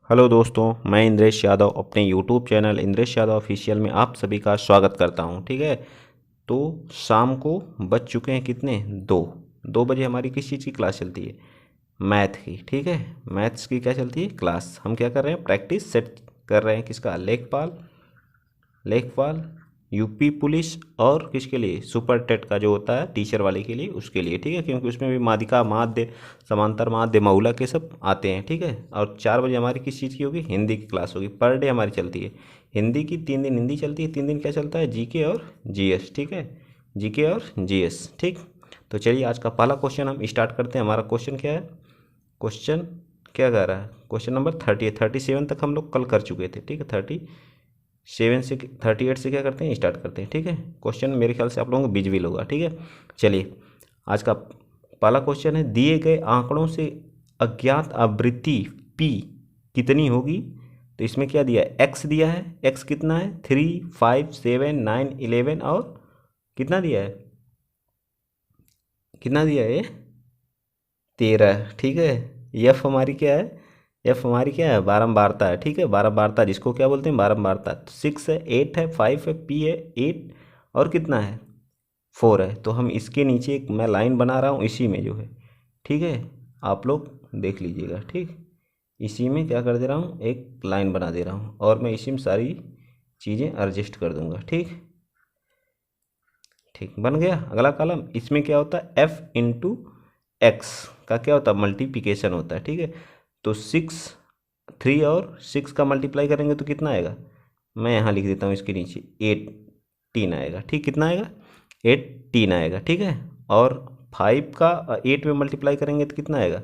Hello दोस्तों, मैं इंद्रेश यादव अपने YouTube channel Indresh Yadav official में आप सभी का स्वागत करता हूं। ठीक है, तो शाम को बज चुके हैं कितने, 2 बजे हमारी किस चीज़ की क्लास चलती है? मैथ की। ठीक है, मैथ्स की क्या चलती है क्लास। हम क्या कर रहे हैं, प्रैक्टिस सेट कर रहे हैं किसका, लेखपाल यूपी पुलिस और किसके लिए, सुपर टेट का जो होता है टीचर वाले के लिए, उसके लिए। ठीक है, क्योंकि उसमें भी माध्यिका माध्य समांतर माध्य मऊला के सब आते हैं। ठीक है, और 4 बजे हमारी किस चीज़ की होगी, हिंदी की क्लास होगी। पर डे हमारी चलती है हिंदी की, 3 दिन हिंदी चलती है, 3 दिन क्या चलता है, जीके और जीएस। ठीक है, जीके और जीएस। ठीक, तो चलिए आज का पहला क्वेश्चन हम स्टार्ट करते हैं। हमारा क्वेश्चन क्या है, क्वेश्चन क्या कह रहा है, क्वेश्चन नंबर 37 तक हम लोग कल कर चुके थे। ठीक है, 38 से क्या करते हैं, स्टार्ट करते हैं। ठीक है, क्वेश्चन मेरे ख्याल से आप लोगों को विजुअल होगा। ठीक है, चलिए आज का पहला क्वेश्चन है, दिए गए आंकड़ों से अज्ञात आवृत्ति p कितनी होगी। तो इसमें क्या दिया है, x दिया है। x कितना है, 3, 5, 7, 9, 11 और कितना दिया है, कितना दिया है, 13। ठीक है, यफ हमारी क्या है, एफ हमारी क्या है, बारंबारता है। ठीक है, बारंबारता जिसको क्या बोलते हैं, बारंबारता। तो 6 है, 8 है, 5 है, पी है 8 और कितना है, 4 है। तो हम इसके नीचे एक मैं लाइन बना रहा हूँ इसी में जो है। ठीक है, आप लोग देख लीजिएगा। ठीक, इसी में क्या कर दे रहा हूँ, एक लाइन बना दे रहा हूँ और मैं इसी में सारी चीज़ें एडजस्ट कर दूंगा। ठीक, ठीक बन गया। अगला कॉलम, इसमें क्या होता है, एफ इंटू एक्स का क्या होता है, मल्टीप्लिकेशन होता है। ठीक है, तो 3 और 6 का मल्टीप्लाई करेंगे तो कितना आएगा, मैं यहाँ लिख देता हूँ इसके नीचे 18 आएगा। ठीक, कितना आएगा, 18 आएगा। ठीक है, और 5 का 8 में मल्टीप्लाई करेंगे तो कितना आएगा,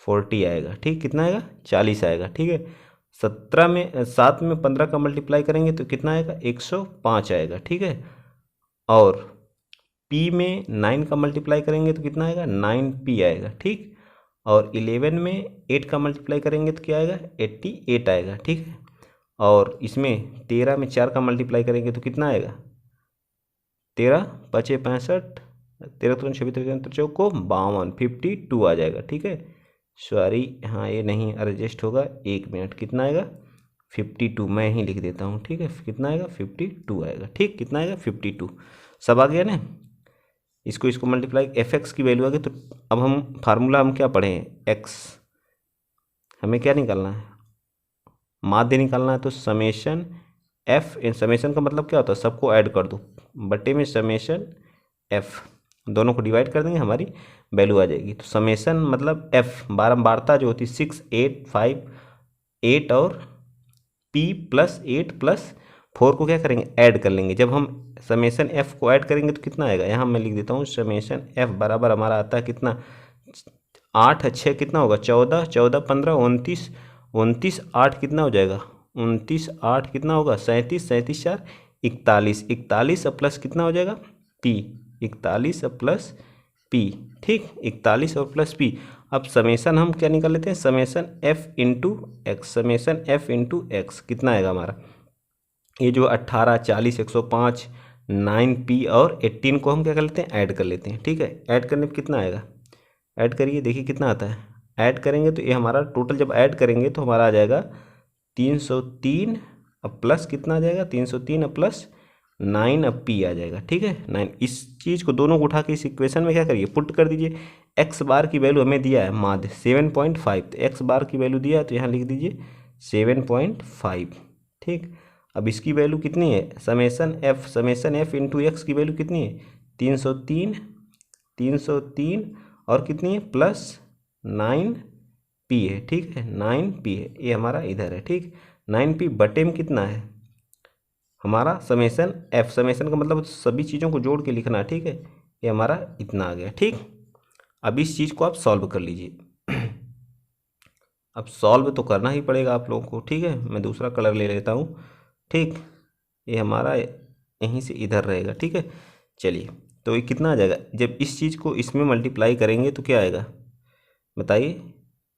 40 आएगा। ठीक, कितना आएगा, 40 आएगा। ठीक है, 7 में 15 का मल्टीप्लाई करेंगे तो कितना आएगा, 105 आएगा। ठीक है, और पी में 9 का मल्टीप्लाई करेंगे तो कितना आएगा, 9p आएगा। ठीक, और 11 में 8 का मल्टीप्लाई करेंगे तो क्या आएगा, 88 आएगा। ठीक है, और इसमें 13 में 4 का मल्टीप्लाई करेंगे तो कितना आएगा, 13 पचे 65, 13 तो 26, 13 चौको 52, 52 आ जाएगा। ठीक है, सॉरी हाँ ये नहीं एडजस्ट होगा, 1 मिनट, कितना आएगा, 52 मैं ही लिख देता हूँ। ठीक है, कितना आएगा, 52 आएगा। ठीक, कितना आएगा, 52। सब आ गया ना, इसको मल्टीप्लाई, एफ एक्स की वैल्यू आ गई। तो अब हम फार्मूला हम क्या पढ़े हैं, एक्स, हमें क्या निकालना है, माध्य निकालना है। तो समेशन एफ, समेशन का मतलब क्या होता है, सबको ऐड कर दो, बटे में समेशन एफ, दोनों को डिवाइड कर देंगे, हमारी वैल्यू आ जाएगी। तो समेशन मतलब एफ, बारंबारता जो होती है 6, 8, 5, 8 और पी प्लस 8 प्लस 4 को क्या करेंगे, ऐड कर लेंगे। जब हम समेशन एफ को ऐड करेंगे तो कितना आएगा, यहाँ मैं लिख देता हूँ, समेशन एफ बराबर हमारा आता है कितना, 8 6 कितना होगा, 14, 14 15 29, 29 8 कितना हो जाएगा, 29 8 कितना होगा, 37, 37 4 41, 41 और प्लस कितना हो जाएगा, पी, 41 और प्लस पी। ठीक, 41 और प्लस पी। अब समेशन हम क्या निकाल लेते हैं, summation F into x, summation F into x कितना आएगा हमारा, ये जो 18, 40, 105, 9p और 18 को हम क्या कर लेते हैं, ऐड कर लेते हैं। ठीक है, ऐड करने पर कितना आएगा, ऐड करिए देखिए कितना आता है। ऐड करेंगे तो ये हमारा टोटल जब ऐड करेंगे तो हमारा आ जाएगा 303 अब प्लस कितना आ जाएगा, 303 अब प्लस 9 अब p आ जाएगा। ठीक है, 9। इस चीज़ को दोनों को उठा के इस इक्वेशन में क्या करिए, पुट कर दीजिए। एक्स बार की वैल्यू हमें दिया है माध्य 7.5, तो एक्स बार की वैल्यू दिया है तो यहाँ लिख दीजिए 7.5। ठीक, अब इसकी वैल्यू कितनी है, समेशन एफ इंटू एक्स की वैल्यू कितनी है, 303, 303 और कितनी है, प्लस 9p है। ठीक है, 9p है, ये हमारा इधर है। ठीक, 9p बटे में कितना है हमारा, समेशन एफ, समेशन का मतलब सभी चीज़ों को जोड़ के लिखना है। ठीक है, ये हमारा इतना आ गया। ठीक, अब इस चीज़ को आप सॉल्व कर लीजिए। अब सॉल्व तो करना ही पड़ेगा आप लोगों को। ठीक है, मैं दूसरा कलर ले लेता हूँ। ठीक, ये हमारा यहीं से इधर रहेगा। ठीक है, चलिए तो ये कितना आ जाएगा, जब इस चीज़ को इसमें मल्टीप्लाई करेंगे तो क्या आएगा बताइए,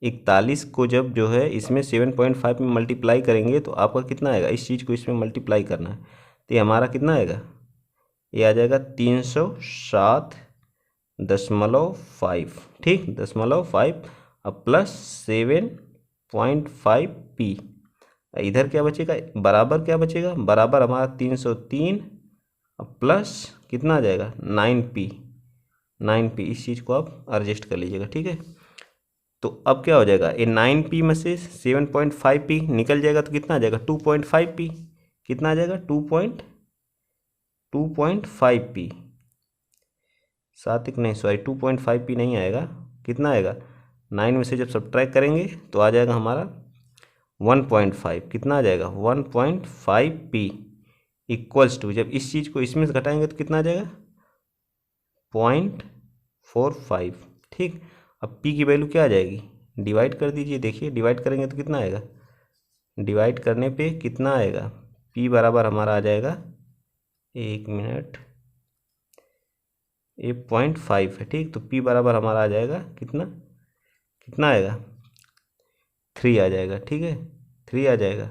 41 को जब जो है इसमें 7.5 में मल्टीप्लाई करेंगे तो आपका कितना आएगा, इस चीज़ को इसमें मल्टीप्लाई करना है तो ये हमारा कितना आएगा, ये आ जाएगा 307.5। ठीक, 0.5 अब प्लस 0.5p। इधर क्या बचेगा, बराबर क्या बचेगा, बराबर हमारा 303 प्लस कितना आ जाएगा 9p। 9p इस चीज़ को आप एडजस्ट कर लीजिएगा, ठीक है। तो अब क्या हो जाएगा, ये 9p में से 7.5p निकल जाएगा तो कितना आ जाएगा 2.5p। कितना आ जाएगा 2.5p। सातिक नहीं, सॉरी 2.5p नहीं आएगा, कितना आएगा 9 में से जब सब्ट्रैक्ट करेंगे तो आ जाएगा हमारा 1.5। कितना आ जाएगा 1.5p इक्वल्स टू, जब इस चीज़ को इसमें से घटाएंगे तो कितना आ जाएगा 0.45। ठीक, अब p की वैल्यू क्या आ जाएगी, डिवाइड कर दीजिए, देखिए डिवाइड करेंगे तो कितना आएगा, डिवाइड करने पे कितना आएगा, p बराबर हमारा आ जाएगा, एक मिनट, ये 0.5 है, ठीक। तो p बराबर हमारा आ जाएगा कितना, कितना आएगा 3 आ जाएगा, ठीक है, 3 आ जाएगा,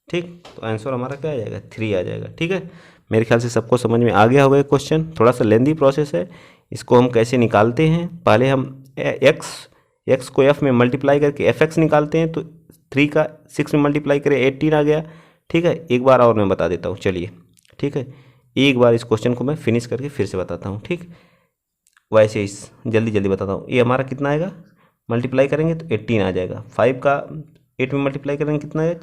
ठीक। तो आंसर हमारा क्या आ जाएगा 3 आ जाएगा, ठीक है। मेरे ख्याल से सबको समझ में आ गया होगा। क्वेश्चन थोड़ा सा लेंदी प्रोसेस है, इसको हम कैसे निकालते हैं, पहले हम x को f में मल्टीप्लाई करके fx निकालते हैं, तो 3 का 6 में मल्टीप्लाई करें 18 आ गया, ठीक है। एक बार और मैं बता देता हूँ, चलिए, ठीक है, एक बार इस क्वेश्चन को मैं फिनिश करके फिर से बताता हूँ, ठीक। वैसे इस जल्दी जल्दी बताता हूँ, ये हमारा कितना आएगा, मल्टीप्लाई करेंगे तो 18 आ जाएगा, 5 का 8 में मल्टीप्लाई करेंगे कितना आएगा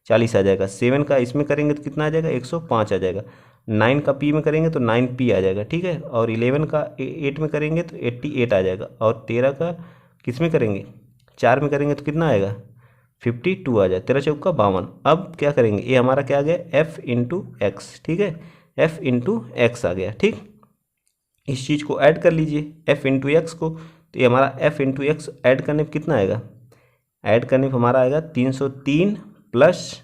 40 आ जाएगा, 7 का इसमें करेंगे तो कितना आ जाएगा 105 आ जाएगा, 9 का p में करेंगे तो 9p आ जाएगा, ठीक है। और 11 का 8 में करेंगे तो 88 आ जाएगा, और 13 का किस में करेंगे 4 में करेंगे तो कितना आएगा 52 आ जाए, 13 चौका 52। अब क्या करेंगे, ये हमारा क्या आ गया f इंटू एक्स, ठीक है, f इंटू एक्स आ गया, ठीक। इस चीज़ को ऐड कर लीजिए f इंटू एक्स को, तो ये हमारा f इंटू एक्स ऐड करने पर कितना आएगा, ऐड करने पर हमारा आएगा 303 प्लस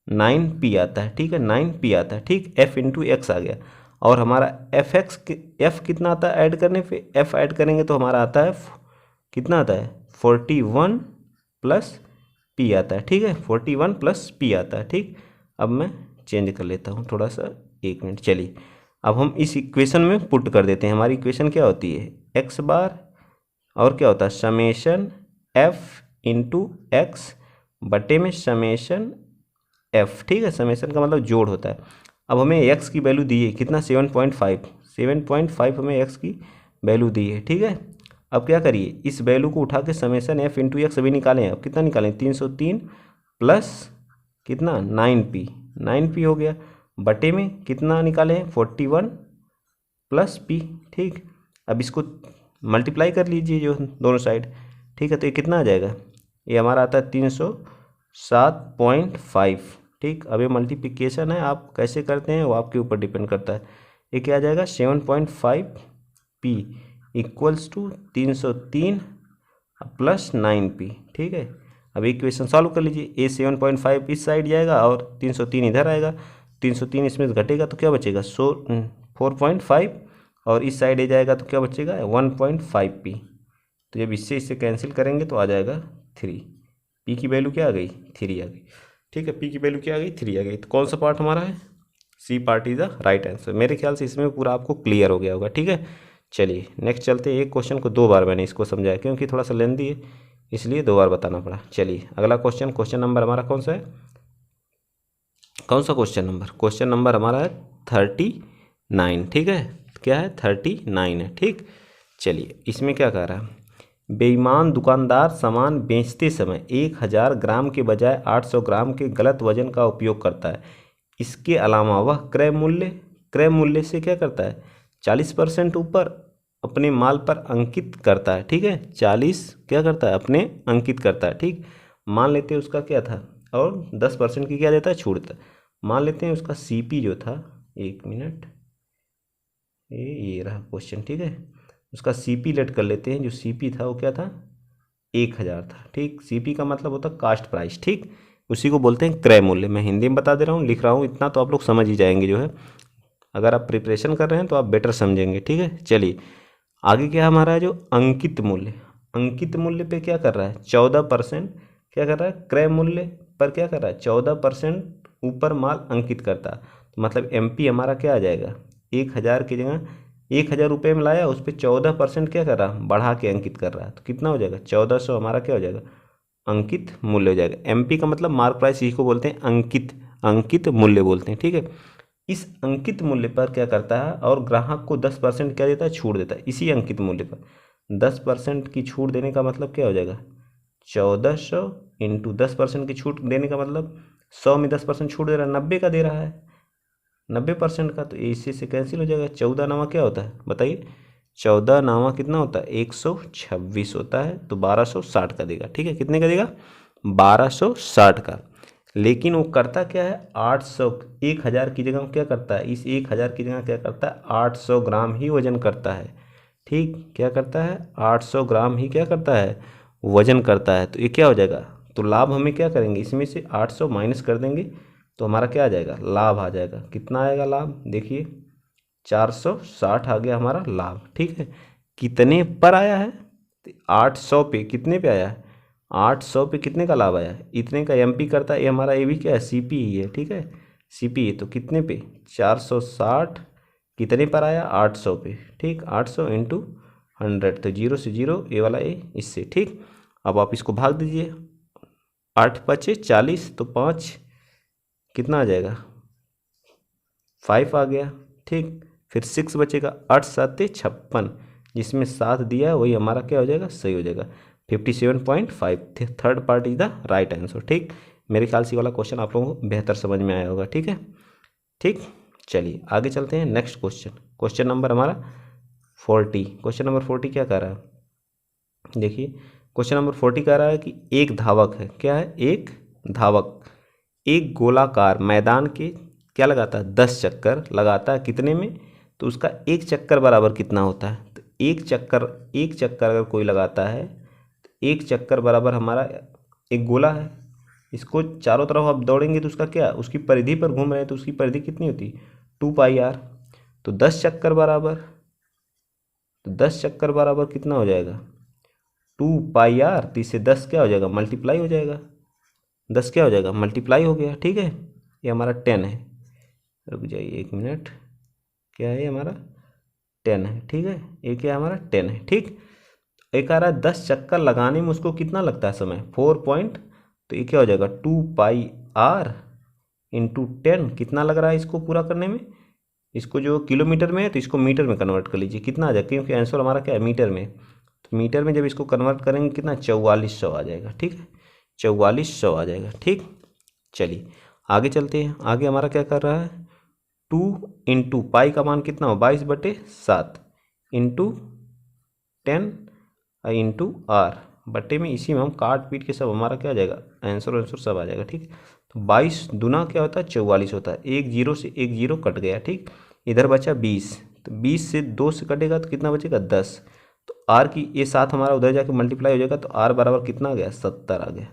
9p आता है, ठीक है, 9p आता है, ठीक, f इंटू एक्स आ गया। और हमारा f कितना आता है ऐड करने पे, f ऐड करेंगे तो हमारा आता है कितना आता है 41 प्लस p आता है, ठीक है, 41 प्लस p आता है, ठीक। अब मैं चेंज कर लेता हूँ थोड़ा सा, एक मिनट, चलिए। अब हम इस इक्वेशन में पुट कर देते हैं, हमारी इक्वेशन क्या होती है x बार और क्या होता है समेशन f इंटू एक्स बटे में समेशन f, ठीक है, समेशन का मतलब जोड़ होता है। अब हमें x की वैल्यू दी है कितना 7.5 हमें x की वैल्यू दी है, ठीक है। अब क्या करिए, इस वैल्यू को उठा के समेशन f इंटू एक्स अभी निकालें, अब कितना निकालें 303 प्लस कितना 9p हो गया, बटे में कितना निकालें 41 प्लस p, ठीक। अब इसको मल्टीप्लाई कर लीजिए जो दोनों साइड, ठीक है, तो ये कितना आ जाएगा, ये हमारा आता है 307.5, ठीक। अब ये मल्टीप्लिकेशन है, आप कैसे करते हैं वो आपके ऊपर डिपेंड करता है। ये क्या आ जाएगा 7.5p equals to 303 plus 9p, ठीक है। अब इक्वेशन सॉल्व कर लीजिए, ये 7.5 इस साइड जाएगा और 303 इधर आएगा, 303 इसमें से घटेगा तो क्या बचेगा 4.5, और इस साइड जाएगा तो क्या बचेगा 1.5p। तो जब इससे इससे कैंसिल करेंगे तो आ जाएगा 3, p की वैल्यू क्या आ गई 3 आ गई, ठीक है, p की वैल्यू क्या आ गई 3 आ गई। तो कौन सा पार्ट हमारा है, C part is the right answer. मेरे ख्याल से इसमें पूरा आपको क्लियर हो गया होगा, ठीक है। चलिए नेक्स्ट चलते हैं, एक क्वेश्चन को 2 बार मैंने इसको समझाया क्योंकि थोड़ा सा लेंदी है इसलिए 2 बार बताना पड़ा। चलिए अगला क्वेश्चन, क्वेश्चन नंबर हमारा कौन सा है, कौन सा क्वेश्चन नंबर हमारा है 39, ठीक है, क्या है 39 है, ठीक। चलिए इसमें क्या कह रहा है, बेईमान दुकानदार सामान बेचते समय 1000 ग्राम के बजाय 800 ग्राम के गलत वजन का उपयोग करता है। इसके अलावा वह क्रय मूल्य से क्या करता है 40% ऊपर अपने माल पर अंकित करता है, ठीक है, 40 क्या करता है अपने अंकित करता है, ठीक। मान लेते हैं उसका क्या था, और 10% की क्या देता है छूट देता है। मान लेते हैं उसका सीपी जो था, एक मिनट, ये रहा क्वेश्चन, ठीक है, उसका सीपी लेट कर लेते हैं, जो सीपी था वो क्या था 1000 था, ठीक। सीपी का मतलब होता है कास्ट प्राइस, ठीक, उसी को बोलते हैं क्रय मूल्य। मैं हिंदी में बता दे रहा हूँ, लिख रहा हूँ, इतना तो आप लोग समझ ही जाएंगे जो है, अगर आप प्रिपरेशन कर रहे हैं तो आप बेटर समझेंगे, ठीक है। चलिए आगे क्या हमारा है, जो अंकित मूल्य पे क्या कर रहा है 14%, क्या कर रहा है क्रय मूल्य पर क्या कर रहा है 14% ऊपर माल अंकित करता है। तो मतलब एमपी हमारा क्या आ जाएगा 1000 की जगह 1000 रुपये में लाया, उस पर 14% क्या कर रहा है बढ़ा के अंकित कर रहा है, तो कितना हो जाएगा 1400 हमारा क्या हो जाएगा अंकित मूल्य हो जाएगा। एमपी का मतलब मार्क प्राइस, इसी को बोलते हैं अंकित, अंकित मूल्य बोलते हैं, ठीक है। इस अंकित मूल्य पर क्या करता है, और ग्राहक को 10% क्या देता है, छूट देता है। इसी अंकित मूल्य पर 10% की छूट देने का मतलब क्या हो जाएगा, 1400 इंटू 10% की छूट देने का मतलब 100 में 10% छूट दे रहा है, 90 का दे रहा है, 90% का, तो इसी से कैंसिल हो जाएगा। 14 नामा क्या होता है बताइए, 14 नामा कितना होता है, 126 होता है, तो 1260 का देगा, ठीक है। कितने का देगा, 1260 का। लेकिन वो करता क्या है, 800, 1000 की जगह क्या करता है, इस 1000 की जगह क्या करता है, 800 ग्राम ही वजन करता है, ठीक। क्या करता है, 800 ग्राम ही क्या करता है, वजन करता है। तो ये क्या हो जाएगा, तो लाभ हमें क्या करेंगे, इसमें से 800 माइनस कर देंगे, तो हमारा क्या आ जाएगा, लाभ आ जाएगा। कितना आएगा लाभ, देखिए 460 आ गया हमारा लाभ, ठीक है। कितने पर आया है, 800 पे, कितने पे आया है, 800 पे कितने का लाभ आया है, इतने का। एमपी करता है, ये हमारा ए भी क्या है, सीपी ही है, ठीक है, सीपी है। तो कितने पे, 460 कितने पर आया, 800 पे, ठीक। 800 इंटू 100, तो 0 से 0, ये वाला ए इससे, ठीक। अब आप इसको भाग दीजिए, 8 पचे 40, तो 5 कितना आ जाएगा, 5 आ गया, ठीक। फिर 6 बचेगा, 8 7 56, जिसमें 7 दिया है वही हमारा क्या हो जाएगा, सही हो जाएगा। 57.5 third part is the right answer, ठीक। मेरे ख्याल से वाला क्वेश्चन आप लोगों को बेहतर समझ में आया होगा, ठीक है, ठीक। चलिए आगे चलते हैं, नेक्स्ट क्वेश्चन, क्वेश्चन नंबर हमारा 40। क्वेश्चन नंबर 40 क्या कह रहा है, देखिए क्वेश्चन नंबर 40 कह रहा है कि एक धावक है, क्या है, एक धावक एक गोलाकार मैदान के क्या लगाता है, 10 चक्कर लगाता है, कितने में, तो उसका एक चक्कर बराबर कितना होता है, तो एक चक्कर अगर कोई लगाता है, तो एक चक्कर बराबर हमारा, एक गोला है, इसको चारों तरफ आप दौड़ेंगे तो उसका क्या, उसकी परिधि पर घूम रहे हैं तो उसकी परिधि कितनी होती है, 2πr। तो 10 चक्कर बराबर, तो 10 चक्कर बराबर कितना हो जाएगा, 2πr, तो इससे 10 क्या हो जाएगा, मल्टीप्लाई हो जाएगा, 10 क्या हो जाएगा, मल्टीप्लाई हो गया, ठीक है। ये हमारा 10 है, रुक जाइए 1 मिनट, क्या है ये हमारा 10 है, ठीक है। ये क्या है हमारा 10 है, ठीक। एक आ रहा है 10 चक्कर लगाने में उसको कितना लगता है समय, 4 पॉइंट, तो ये क्या हो जाएगा 2πr इंटू 10, कितना लग रहा है इसको पूरा करने में, इसको जो किलोमीटर में है तो इसको मीटर में कन्वर्ट कर लीजिए, कितना आ जाएगा, क्योंकि आंसर हमारा क्या है, मीटर में। तो मीटर में जब इसको कन्वर्ट करेंगे कितना, 4400 आ जाएगा, ठीक है, 4400 आ जाएगा, ठीक। चलिए आगे चलते हैं, आगे हमारा क्या कर रहा है, 2 इंटू पाई का मान कितना हो, 22/7 इंटू 10 इंटू आर बटे में, इसी में हम काट पीट के सब हमारा क्या आ जाएगा, आंसर सब आ जाएगा, ठीक। तो 22 दूना क्या होता है, 44 होता है, एक जीरो से एक जीरो कट गया, ठीक। इधर बचा 20, तो 20 से 2 से कटेगा तो कितना बचेगा, 10। तो आर की ये 7 हमारा उधर जाके मल्टीप्लाई हो जाएगा, तो आर बराबर कितना आ गया, 70 आ गया।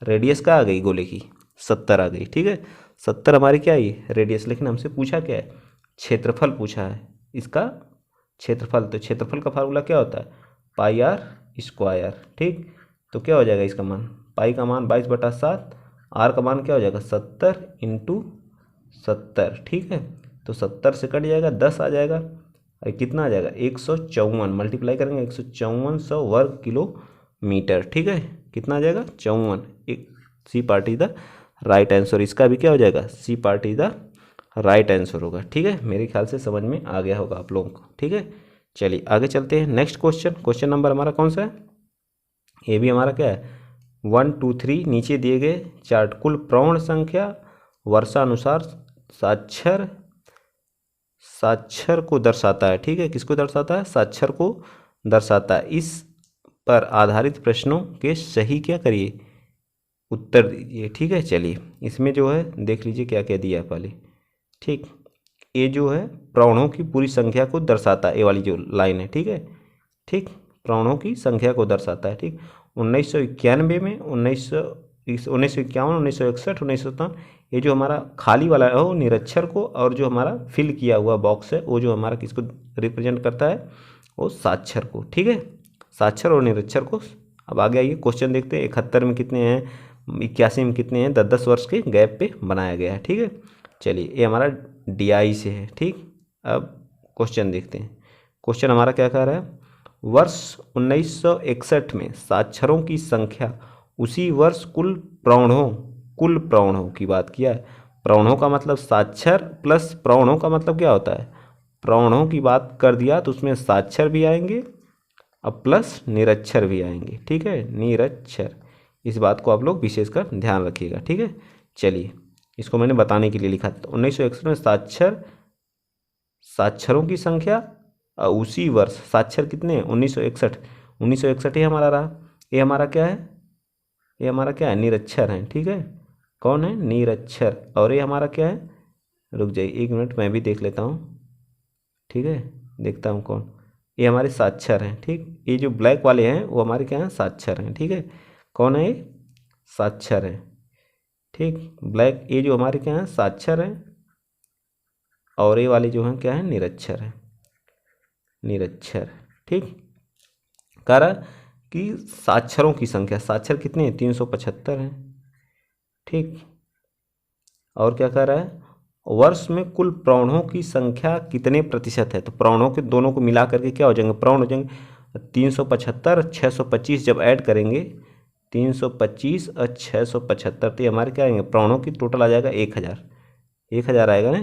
रेडियस क्या आ गई गोले की, 70 आ गई, ठीक है। 70 हमारी क्या आई रेडियस, लेकिन हमसे पूछा क्या है, क्षेत्रफल पूछा है, इसका क्षेत्रफल। तो क्षेत्रफल का फार्मूला क्या होता है, πr², ठीक। तो क्या हो जाएगा इसका मान, पाई का मान 22/7, आर का मान क्या हो जाएगा 70 इंटू 70, ठीक है। तो 70 से कट जाएगा, 10 आ जाएगा, और कितना आ जाएगा 154, मल्टीप्लाई करेंगे 154 वर्ग किलोमीटर, ठीक है। कितना आ जाएगा 54, एक C part is the right answer, इसका भी क्या हो जाएगा, C part is the right answer होगा, ठीक है। मेरे ख्याल से समझ में आ गया होगा आप लोगों को, ठीक है। चलिए आगे चलते हैं, नेक्स्ट क्वेश्चन, क्वेश्चन नंबर हमारा कौन सा है, ये भी हमारा क्या है 1 2 3, नीचे दिए गए चार्ट, कुल प्रवण संख्या वर्षानुसार साक्षर को दर्शाता है, ठीक है। किसको दर्शाता है, साक्षर को दर्शाता है। इस पर आधारित प्रश्नों के सही क्या करिए, उत्तर दीजिए, ठीक है। चलिए इसमें जो है देख लीजिए क्या क्या दिया है पहले, ठीक। ये जो है प्रवणों की पूरी संख्या को दर्शाता है, ये वाली जो लाइन है, ठीक है, ठीक। प्रवणों की संख्या को दर्शाता है, ठीक। 1991 में 1951, 1961, 1957, ये जो हमारा खाली वाला है वो निरक्षर को, और जो हमारा फिल किया हुआ बॉक्स है वो जो हमारा किसको रिप्रेजेंट करता है, वो साक्षर को, ठीक है, साक्षर और निरक्षर को। अब आगे आइए क्वेश्चन देखते हैं, 71 में कितने हैं, 81 में कितने हैं, 10-10 वर्ष के गैप पे बनाया गया है, ठीक है। चलिए ये हमारा DI से है, ठीक। अब क्वेश्चन देखते हैं, क्वेश्चन हमारा क्या कह रहा है, वर्ष 1961 में साक्षरों की संख्या उसी वर्ष कुल प्रौढ़ों की बात किया है। प्रौढ़ों का मतलब साक्षर प्लस प्रौढ़ों का मतलब क्या होता है, प्रौढ़ों की बात कर दिया तो उसमें साक्षर भी आएंगे अब प्लस निरक्षर भी आएंगे, ठीक है, निरक्षर। इस बात को आप लोग विशेषकर ध्यान रखिएगा, ठीक है। चलिए, इसको मैंने बताने के लिए लिखा था। 1961 में साक्षरों की संख्या उसी वर्ष साक्षर कितने हैं, 1961 ही हमारा रहा। ये हमारा क्या है, निरक्षर है, ठीक है। कौन है, निरक्षर। और ये हमारा क्या है, रुक जाइए 1 मिनट मैं भी देख लेता हूँ, ठीक है, देखता हूँ कौन। ये हमारे साक्षर हैं, ठीक। ये जो ब्लैक वाले हैं वो हमारे क्या हैं, साक्षर हैं, ठीक है। कौन है ये, साक्षर हैं, ठीक। ब्लैक ये जो हमारे क्या हैं, साक्षर हैं। और ये वाले जो हैं क्या हैं, निरक्षर हैं, निरक्षर, ठीक। कह रहा कि साक्षरों की संख्या, साक्षर कितने हैं, 375 हैं, ठीक। और क्या कह रहा है, वर्ष में कुल प्रौढ़ों की संख्या कितने प्रतिशत है। तो प्रौढ़ों के दोनों को मिला करके क्या हो जाएंगे, प्रौढ़ हो जाएंगे 375, 625 जब ऐड करेंगे 325 और 675 तो ये हमारे क्या आएंगे, प्रौढ़ों की टोटल आ जाएगा 1000 आएगा ना,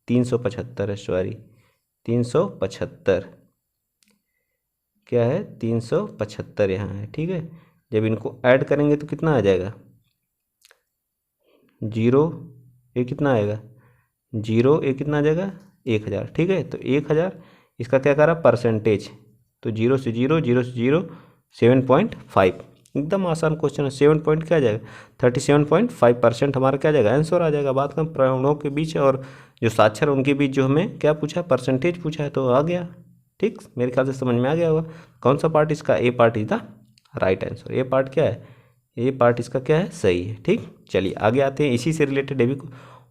375 है, सॉरी 375 क्या है, 375 यहाँ है, ठीक है। जब इनको ऐड करेंगे तो कितना आ जाएगा, 0 ये कितना आएगा, 0 ये कितना आ जाएगा, 1000, ठीक है। तो 1000 इसका क्या करा परसेंटेज, तो 0 से 0 7.5, एकदम आसान क्वेश्चन है। 7 पॉइंट क्या आ जाएगा, 37.5% हमारा क्या आ जाएगा, आंसर आ जाएगा। बात करें प्रौढ़ों के बीच और जो साक्षर उनके बीच जो हमें क्या पूछा, परसेंटेज पूछा है, तो आ गया, ठीक। मेरे ख्याल से समझ में आ गया होगा। कौन सा पार्ट इसका, A part is the right answer. ये पार्ट क्या है, ये पार्ट इसका क्या है, सही है, ठीक। चलिए आगे आते हैं, इसी से रिलेटेड है भी।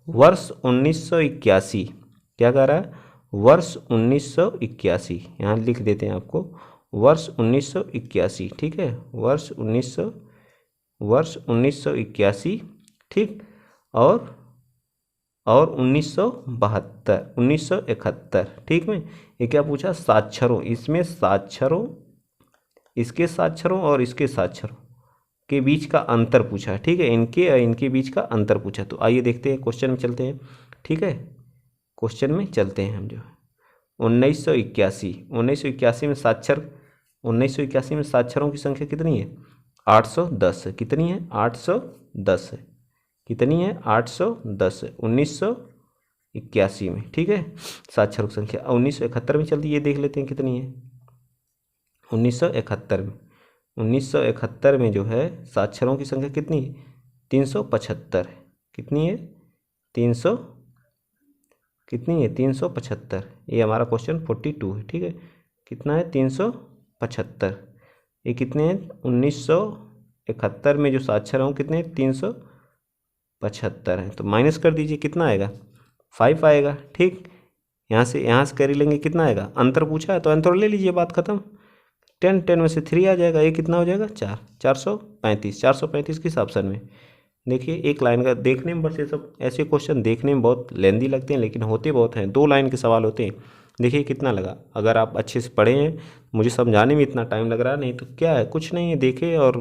वर्ष 1981 क्या कह रहा है, वर्ष 1981 यहाँ लिख देते हैं आपको, वर्ष 1981, ठीक है, वर्ष 1981, ठीक। और 1971, ठीक में। ये क्या पूछा, साक्षरों, इसमें साक्षरों, इसके साक्षरों और इसके साक्षरों के बीच का अंतर पूछा, ठीक है, इनके और इनके बीच का अंतर पूछा। तो आइए देखते हैं, क्वेश्चन में चलते हैं, ठीक है। क्वेश्चन में चलते हैं हम, जो 1981 में साक्षर, 1981 में साक्षरों की संख्या कितनी है, 810 है, कितनी है, 810 है, कितनी है, 810 है 1981 में, ठीक है, साक्षरों की संख्या। 1971 में चलती, ये देख लेते हैं कितनी है, 1971 में जो है साक्षरों की संख्या कितनी है, 375 है, कितनी है, 375। ये हमारा क्वेश्चन 42 है, ठीक है, कितना है, 375। ये कितने हैं, 1971 में जो साक्षर हों कितने, 375 हैं। तो माइनस कर दीजिए, कितना आएगा, 5 आएगा, ठीक। यहाँ से कर ही लेंगे, कितना आएगा, अंतर पूछा है तो अंतर ले लीजिए, बात खत्म। 10 में से 3 आ जाएगा, ये कितना हो जाएगा, 435 किस ऑप्शन में। देखिए एक लाइन का देखने में, बस ये सब ऐसे क्वेश्चन देखने में बहुत लेंदी लगते हैं लेकिन होते बहुत हैं, 2 लाइन के सवाल होते हैं। देखिए कितना लगा, अगर आप अच्छे से पढ़े हैं, मुझे समझाने में इतना टाइम लग रहा है, नहीं तो क्या है, कुछ नहीं है, देखे और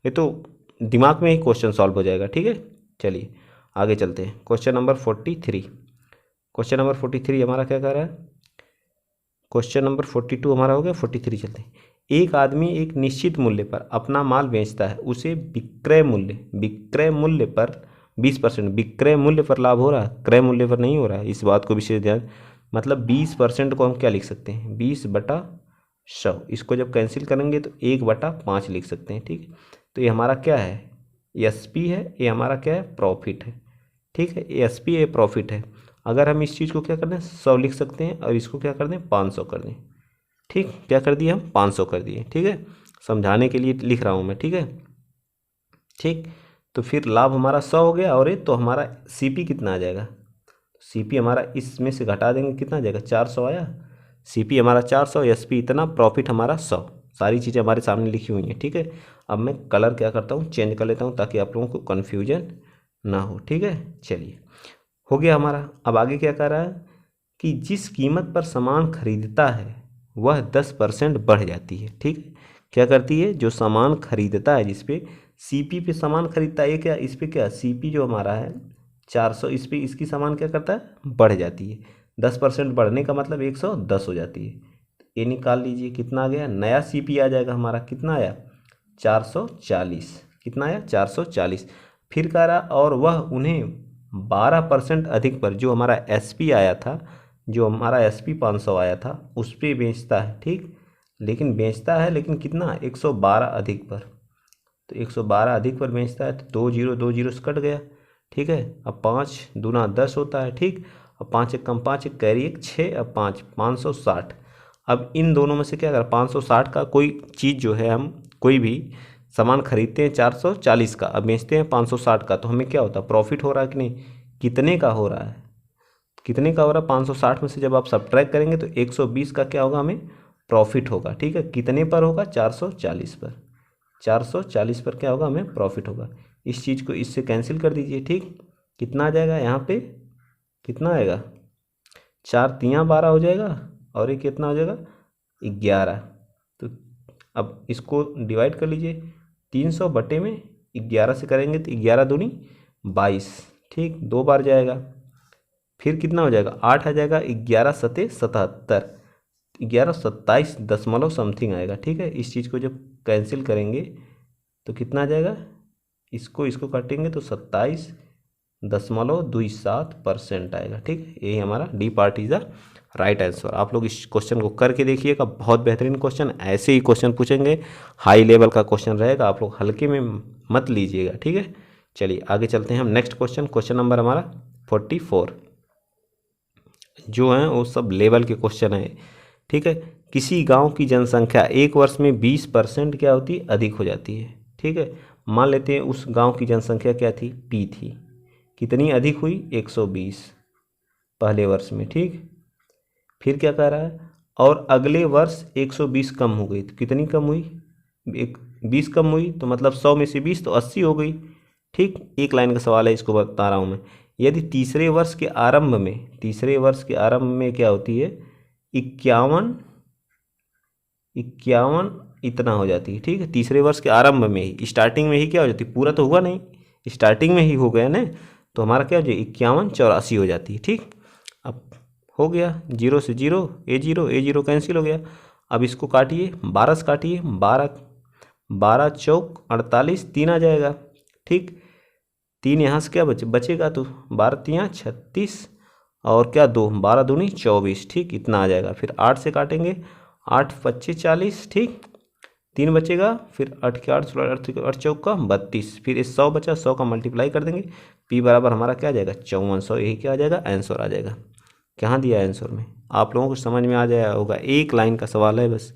ये तो दिमाग में ही क्वेश्चन सॉल्व हो जाएगा, ठीक है। चलिए आगे चलते हैं, क्वेश्चन नंबर 43 हमारा क्या कह रहा है, क्वेश्चन नंबर 42 हमारा हो गया, 43 चलते हैं। एक आदमी एक निश्चित मूल्य पर अपना माल बेचता है, उसे विक्रय मूल्य पर 20%, विक्रय मूल्य पर लाभ हो रहा है, क्रय मूल्य पर नहीं हो रहा है, इस बात को विशेष ध्यान। मतलब 20% को हम क्या लिख सकते हैं, 20/100, इसको जब कैंसिल करेंगे तो 1/5 लिख सकते हैं, ठीक। तो ये हमारा क्या है, SP है, ये हमारा क्या है, प्रॉफिट है, ठीक है, SP है, प्रॉफिट है। अगर हम इस चीज़ को क्या कर दें, 100 लिख सकते हैं और इसको क्या कर दें, 500 कर दें, ठीक। क्या कर दिए हम, 500 कर दिए, ठीक है, समझाने के लिए लिख रहा हूँ मैं, ठीक है, ठीक। तो फिर लाभ हमारा 100 हो गया, और ये तो हमारा CP कितना आ जाएगा, CP हमारा इसमें से घटा देंगे, कितना आ जाएगा, 400 आया, CP हमारा 400, SP इतना, प्रॉफिट हमारा 100। सारी चीज़ें हमारे सामने लिखी हुई हैं, ठीक है। अब मैं कलर क्या करता हूँ, चेंज कर लेता हूँ ताकि आप लोगों को कन्फ्यूजन ना हो, ठीक है। चलिए हो गया हमारा। अब आगे क्या कर रहा है कि जिस कीमत पर सामान खरीदता है वह 10% बढ़ जाती है, ठीक है। क्या करती है, जो सामान खरीदता है, जिस पे सीपी पे सामान खरीदता है, ये क्या इस पे क्या सीपी जो हमारा है 400, इस पे इसकी सामान क्या करता है बढ़ जाती है, 10% बढ़ने का मतलब 110 हो जाती है। ये निकाल लीजिए कितना आ गया, नया सीपी आ जाएगा हमारा, कितना आया 440, कितना आया 440। फिर कह रहा और वह उन्हें 12% अधिक पर, जो हमारा एसपी आया था, जो हमारा एसपी 500 आया था उस पर बेचता है, ठीक, लेकिन बेचता है लेकिन कितना 112 अधिक पर, तो 112 अधिक पर बेचता है, तो 2 जीरो से कट गया, ठीक है। अब 5 दूना 10 होता है, ठीक, अब 5 एक कम 5 एक कैरी एक 6, अब 5 560। अब इन दोनों में से क्या अगर 560 का कोई चीज़ जो है, हम कोई भी सामान खरीदते हैं 440 का, अब बेचते हैं 560 का, तो हमें क्या होता है प्रॉफिट हो रहा है कि नहीं, कितने का हो रहा है, कितने का हो रहा है 560 में से जब आप सब्ट्रैक्ट करेंगे तो 120 का क्या होगा हमें प्रॉफिट होगा, ठीक है। कितने पर होगा 440 पर, 440 पर क्या होगा हमें प्रॉफिट होगा। इस चीज़ को इससे कैंसिल कर दीजिए, ठीक, कितना आ जाएगा यहाँ पे, कितना आएगा 4×3=12 हो जाएगा, और ये कितना हो जाएगा 11। तो अब इसको डिवाइड कर लीजिए, 300 बटे में 11 से करेंगे तो 11 दूनी 22, ठीक, 2 बार जाएगा, फिर कितना हो जाएगा 8 आ जाएगा, 11 सते 77, 1127 समथिंग आएगा, ठीक है। इस चीज़ को जब कैंसिल करेंगे तो कितना आ जाएगा, इसको इसको काटेंगे तो 27.27% आएगा, ठीक है। यही हमारा D part is the right answer. आप लोग इस क्वेश्चन को करके देखिएगा, बहुत बेहतरीन क्वेश्चन, ऐसे ही क्वेश्चन पूछेंगे, हाई लेवल का क्वेश्चन रहेगा, आप लोग हल्के में मत लीजिएगा, ठीक है। चलिए आगे चलते हैं हम नेक्स्ट क्वेश्चन, क्वेश्चन नंबर हमारा 44 जो है वो सब लेवल के क्वेश्चन है, ठीक है। किसी गांव की जनसंख्या एक वर्ष में 20% क्या होती है अधिक हो जाती है, ठीक है। मान लेते हैं उस गांव की जनसंख्या क्या थी पी थी, कितनी अधिक हुई 120 पहले वर्ष में, ठीक। फिर क्या कह रहा है और अगले वर्ष 120 कम हो गई, तो कितनी कम हुई 20 कम हुई, तो मतलब 100 में से 20 तो 80 हो गई, ठीक। एक लाइन का सवाल है, इसको बता रहा हूँ मैं। यदि तीसरे वर्ष के आरंभ में क्या होती है 51 इतना हो जाती है, ठीक है। तीसरे वर्ष के आरंभ में ही, स्टार्टिंग में ही क्या हो जाती है, पूरा तो हुआ नहीं, स्टार्टिंग में ही हो गया ना, तो हमारा क्या हो जाए 51 84 हो जाती है, ठीक। अब हो गया 0 से 0 ए जीरो कैंसिल हो गया। अब इसको काटिए 12 से काटिए, 12 चौक 48, 3 आ जाएगा, ठीक। 3 यहाँ से क्या बचेगा, तो 12×3 36 और क्या 2, 12 दूनी 24, ठीक, इतना आ जाएगा। फिर 8 से काटेंगे, 8×5 40, ठीक, 3 बचेगा, फिर 8 के 8 16 8 चौक का 32, फिर इस 100 बचा, 100 का मल्टीप्लाई कर देंगे, पी बराबर हमारा क्या आ जाएगा 5400, यही क्या आ जाएगा आंसर आ जाएगा। कहाँ दिया है आंसर में, आप लोगों को समझ में आ जाया होगा, एक लाइन का सवाल है बस,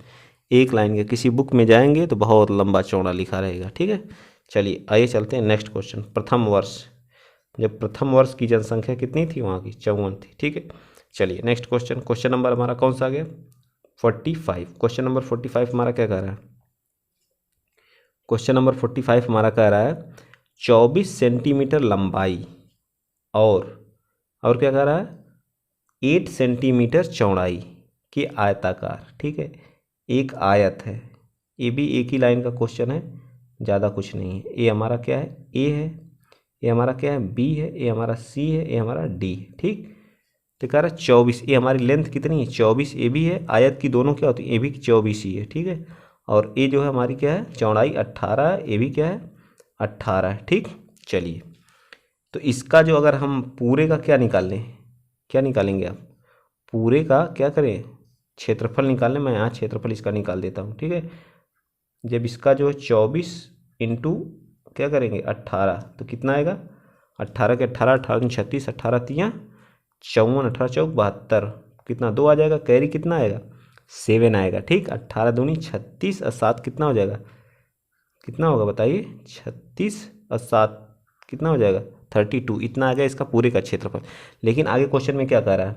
एक लाइन का, किसी बुक में जाएंगे तो बहुत लंबा चौड़ा लिखा रहेगा, ठीक है। चलिए आइए चलते हैं नेक्स्ट क्वेश्चन। प्रथम वर्ष, जब प्रथम वर्ष की जनसंख्या कितनी थी वहाँ की 54 थी, ठीक है। चलिए नेक्स्ट क्वेश्चन, क्वेश्चन नंबर हमारा कौन सा आ गया 45। क्वेश्चन नंबर 45 हमारा क्या कह रहा है, क्वेश्चन नंबर 45 हमारा कह रहा है 24 सेंटीमीटर लंबाई और क्या कह रहा है 8 सेंटीमीटर चौड़ाई के आयताकार, ठीक है, एक आयत है। ये भी एक ही लाइन का क्वेश्चन है, ज़्यादा कुछ नहीं है। ये हमारा क्या है ए है, ये हमारा क्या है बी है, ये हमारा सी है, ये हमारा डी है, ठीक। तो कह रहा है 24, ये हमारी लेंथ कितनी है 24 ए भी है, आयत की दोनों क्या होती है ए भी 24 ही है, ठीक है। और ये जो है हमारी क्या है चौड़ाई 18 है, ये भी क्या है 18 है, ठीक। चलिए तो इसका जो अगर हम पूरे का क्या निकाल लें, क्या निकालेंगे आप पूरे का क्या करें क्षेत्रफल निकालने, मैं यहाँ क्षेत्रफल इसका निकाल देता हूँ, ठीक है। जब इसका जो है 24 इंटू क्या करेंगे 18, तो कितना आएगा 18 के 18 18 36 18 3 54 18 चौक 72, कितना 2 आ जाएगा, कैरी कितना आएगा 7 आएगा, ठीक। 18 दूनी 36 और 7 कितना हो जाएगा, कितना होगा बताइए 36 और 7 कितना हो जाएगा 32, इतना आ गया इसका पूरे का क्षेत्रफल। लेकिन आगे क्वेश्चन में क्या कह रहा है,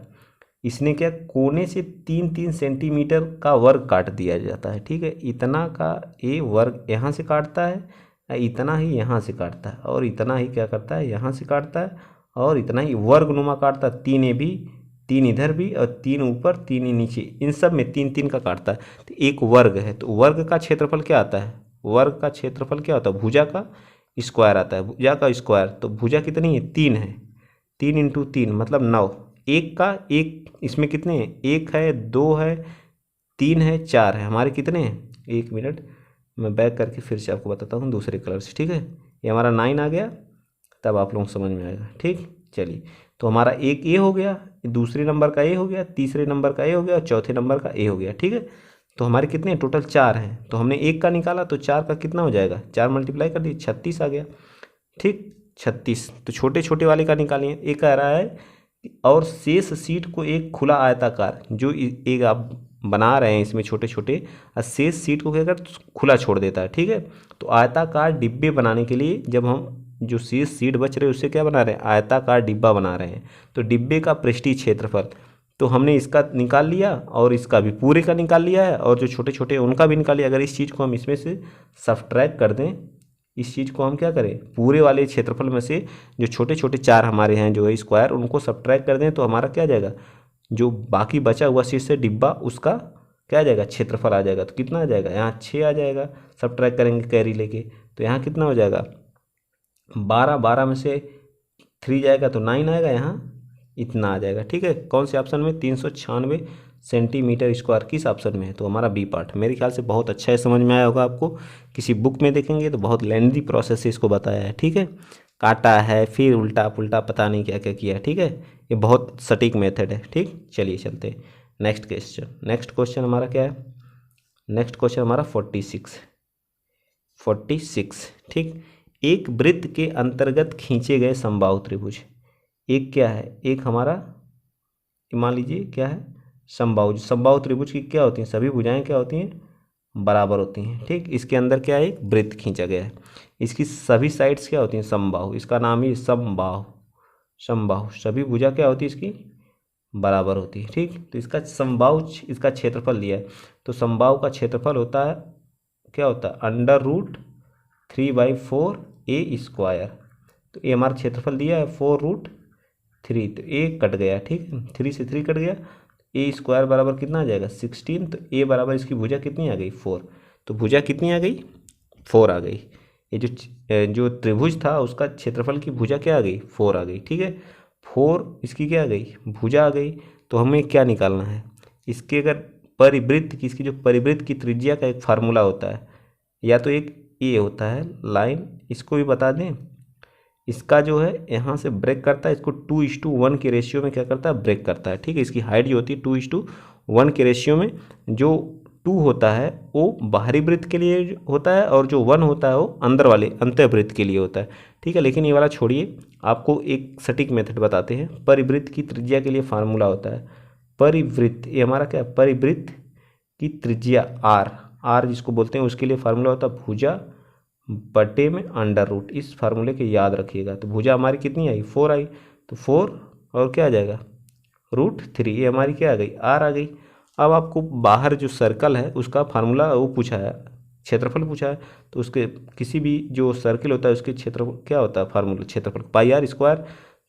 इसने क्या कोने से 3-3 सेंटीमीटर का वर्ग काट दिया जाता है, ठीक है। इतना का ये वर्ग यहाँ से काटता है, इतना ही यहाँ से काटता है, और इतना ही क्या करता है यहाँ से काटता है, और इतना ही वर्गनुमा काटता है, 3 ये भी 3 इधर भी और 3 ऊपर 3 नीचे, इन सब में 3-3 का काटता है, तो एक वर्ग है, तो वर्ग का क्षेत्रफल क्या आता है, वर्ग का क्षेत्रफल क्या होता है, भुजा का स्क्वायर आता है, भुजा का स्क्वायर। तो भुजा कितनी है, 3 है, 3 इंटू 3 मतलब 9। एक का एक इसमें कितने हैं, 1 है, 2 है, 3 है, 4 है, हमारे कितने हैं, 1 मिनट मैं बैक करके फिर से आपको बताता हूँ दूसरे कलर से, ठीक है। ये हमारा 9 आ गया, तब आप लोगों को समझ में आएगा, ठीक। चलिए, तो हमारा एक ए हो गया, दूसरे नंबर का ए हो गया, तीसरे नंबर का ए हो गया और चौथे नंबर का ए हो गया, ठीक है। तो हमारे कितने टोटल 4 हैं, तो हमने एक का निकाला तो 4 का कितना हो जाएगा, 4 मल्टीप्लाई कर दिए 36 आ गया, ठीक। 36, तो छोटे छोटे वाले का निकालिए। एक कह रहा है और शेष सीट को एक खुला आयताकार, जो एक आप बना रहे हैं इसमें छोटे छोटे, और शेष सीट को क्या कर खुला छोड़ देता है, ठीक है। तो आयताकार डिब्बे बनाने के लिए जब हम जो शेष सीट बच रहे हैं उससे क्या बना रहे हैं, आयताकार डिब्बा बना रहे हैं। तो डिब्बे का पृष्ठीय क्षेत्रफल तो हमने इसका निकाल लिया और इसका भी पूरे का निकाल लिया है, और जो छोटे छोटे उनका भी निकाल लिया। अगर इस चीज़ को हम इसमें से सब्ट्रैक्ट कर दें, इस चीज़ को हम क्या करें, पूरे वाले क्षेत्रफल में से जो छोटे छोटे 4 हमारे हैं जो है स्क्वायर, उनको सब्ट्रैक्ट कर दें तो हमारा क्या आ जाएगा, जो बाकी बचा हुआ शीर्ष से डिब्बा उसका क्या आ जाएगा, क्षेत्रफल आ जाएगा। तो कितना आ जाएगा, यहाँ 6 आ जाएगा, सब्ट्रैक्ट करेंगे कैरी लेके, तो यहाँ कितना हो जाएगा 12, 12 में से 3 जाएगा तो 9 आएगा, यहाँ इतना आ जाएगा, ठीक है। कौन से ऑप्शन में, 396 सेंटीमीटर स्क्वायर किस ऑप्शन में है, तो हमारा बी पार्ट। मेरे ख्याल से बहुत अच्छा है, समझ में आया होगा आपको। किसी बुक में देखेंगे तो बहुत लेंथी प्रोसेस से इसको बताया है, ठीक है। काटा है, फिर उल्टा पुल्टा पता नहीं क्या क्या किया, ठीक है। ये बहुत सटीक मेथड है, ठीक। चलिए चलते हैं नेक्स्ट क्वेश्चन। नेक्स्ट क्वेश्चन हमारा क्या है, नेक्स्ट क्वेश्चन हमारा 46, ठीक। एक वृत्त के अंतर्गत खींचे गए समबाहु त्रिभुज, एक क्या है, एक हमारा मान लीजिए क्या है, समबाहु। समबाहु त्रिभुज की क्या होती हैं, सभी भुजाएं क्या होती हैं, बराबर होती हैं, ठीक। इसके अंदर क्या है, एक वृत्त खींचा गया है, इसकी सभी साइड्स क्या होती हैं, समबाहु, इसका नाम ही समबाहु। समबाहु सभी भुजा क्या होती है इसकी, बराबर होती है, ठीक। तो इसका समबाहु, इसका क्षेत्रफल दिया है, तो समबाहु का क्षेत्रफल होता है क्या होता है, √3/4 ए स्क्वायर। तो ये हमारा क्षेत्रफल दिया है 4√3, तो ए कट गया, ठीक है, 3 से 3 कट गया, ए स्क्वायर बराबर कितना आ जाएगा 16। तो ए बराबर इसकी भुजा कितनी आ गई 4, तो भुजा कितनी आ गई 4 आ गई। ये जो त्रिभुज था उसका क्षेत्रफल की भुजा क्या आ गई 4 आ गई, ठीक है। 4 इसकी क्या आ गई, भुजा आ गई। तो हमें क्या निकालना है, इसके अगर परिवृत्त की, इसकी जो परिवृत्त की त्रिज्या का एक फार्मूला होता है, या तो एक ए होता है लाइन, इसको भी बता दें, इसका जो है यहाँ से ब्रेक करता है, इसको 2:1 के रेशियो में क्या करता है, ब्रेक करता है, ठीक है। इसकी हाइट जो होती है 2:1 के रेशियो में, जो 2 होता है वो बाहरी वृत्त के लिए होता है, और जो 1 होता है वो अंदर वाले अंतःवृत्त के लिए होता है, ठीक है। लेकिन ये वाला छोड़िए, आपको एक सटीक मेथड बताते हैं। परिवृत्त की त्रिज्या के लिए फार्मूला होता है, परिवृत्त, ये हमारा क्या है, परिवृत्त की त्रिज्या आर जिसको बोलते हैं, उसके लिए फार्मूला होता है भुजा बटे में √। इस फार्मूले के याद रखिएगा। तो भुजा हमारी कितनी आई 4 आई, तो 4 और क्या आ जाएगा √3, ये हमारी क्या आ गई आर आ गई। अब आपको बाहर जो सर्कल है उसका फार्मूला वो पूछा है, क्षेत्रफल पूछा है, तो उसके किसी भी जो सर्किल होता है उसके क्षेत्र क्या होता है फार्मूला, क्षेत्रफल πr²।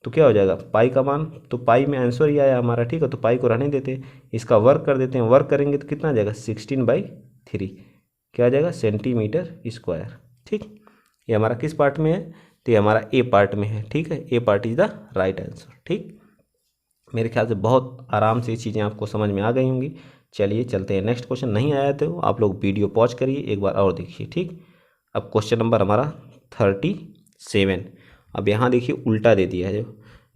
तो क्या हो जाएगा पाई का मान, तो पाई में आंसर ही आया हमारा, ठीक है। तो पाई को रहने देते हैं, इसका वर्क कर देते हैं, वर्क करेंगे तो कितना आ जाएगा 16/3, क्या आ जाएगा सेंटीमीटर स्क्वायर, ठीक। ये हमारा किस पार्ट में है, तो ये हमारा ए पार्ट में है, ठीक है। A part is the right answer, ठीक। मेरे ख्याल से बहुत आराम से ये चीज़ें आपको समझ में आ गई होंगी। चलिए चलते हैं नेक्स्ट क्वेश्चन। नहीं आया तो आप लोग वीडियो पॉज करिए, एक बार और देखिए, ठीक। अब क्वेश्चन नंबर हमारा 37। अब यहाँ देखिए उल्टा दे दिया है,